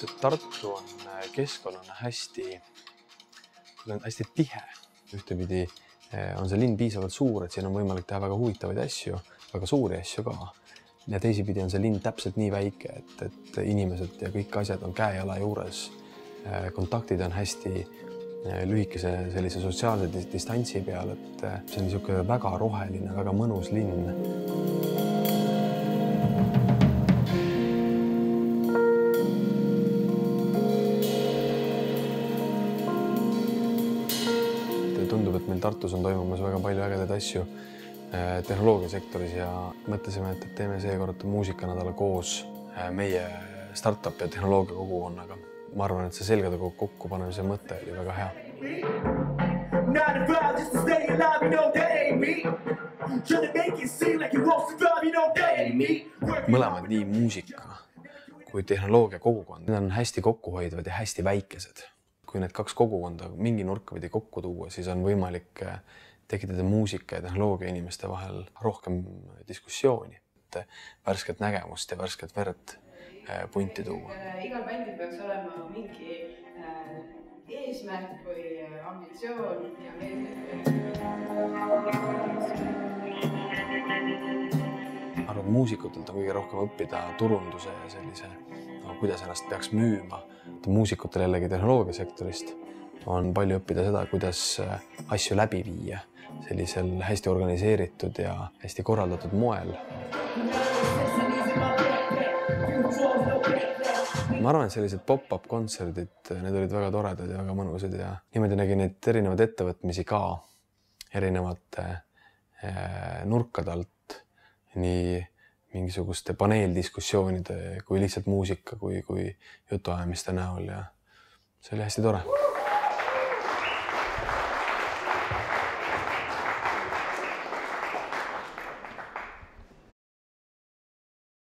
et Tartu on keskkonnana hästi tihe. Ühtepidi on see linn piisavalt suur, et siin on võimalik teha väga huvitavaid asju, väga suuri asju ka. Ja teisipidi on see linn täpselt nii väike, et inimesed ja kõik asjad on käe-jala juures. Kontaktid on hästi lühikese sellise sotsiaalse distantsi peal, et see on niisugune väga roheline, väga mõnus linn. Tundub, et meil Tartus on toimumas väga palju ägedaid asju tehnoloogiasektoris ja mõtlesime, et teeme seekord muusikanädala koos meie startup ja tehnoloogia kogukonnaga. Ma arvan, et see selgadega kokku panemise mõte oli väga hea. Mõlemad nii muusika kui tehnoloogia kogukond on hästi kokkuhoidvad ja hästi väikesed. Kui need kaks kogukonda mingi nurka pidi kokku tuua, siis on võimalik tekitada muusika ja tehnoloogia inimeste vahel rohkem diskussiooni, värsket nägemust ja värsket verd punti tuua. Igal bändil peaks olema mingi eesmärk või ambitsioon ja arvan, muusikutelt on kõige rohkem õppida turunduse ja sellise, kuidas ennast peaks müüma. Muusikutel jällegi tehnoloogiasektorist on palju õppida seda, kuidas asju läbi viia sellisel hästi organiseeritud ja hästi korraldatud moel. Ma arvan, et sellised pop-up kontserdid, need olid väga toredad ja väga mõnusad ja niimoodi nägi neid erinevaid ettevõtmisi ka erinevate nurkade alt, nii mingisuguste paneeldiskussioonide kui lihtsalt muusika kui jutuajamiste näol ja see oli hästi tore.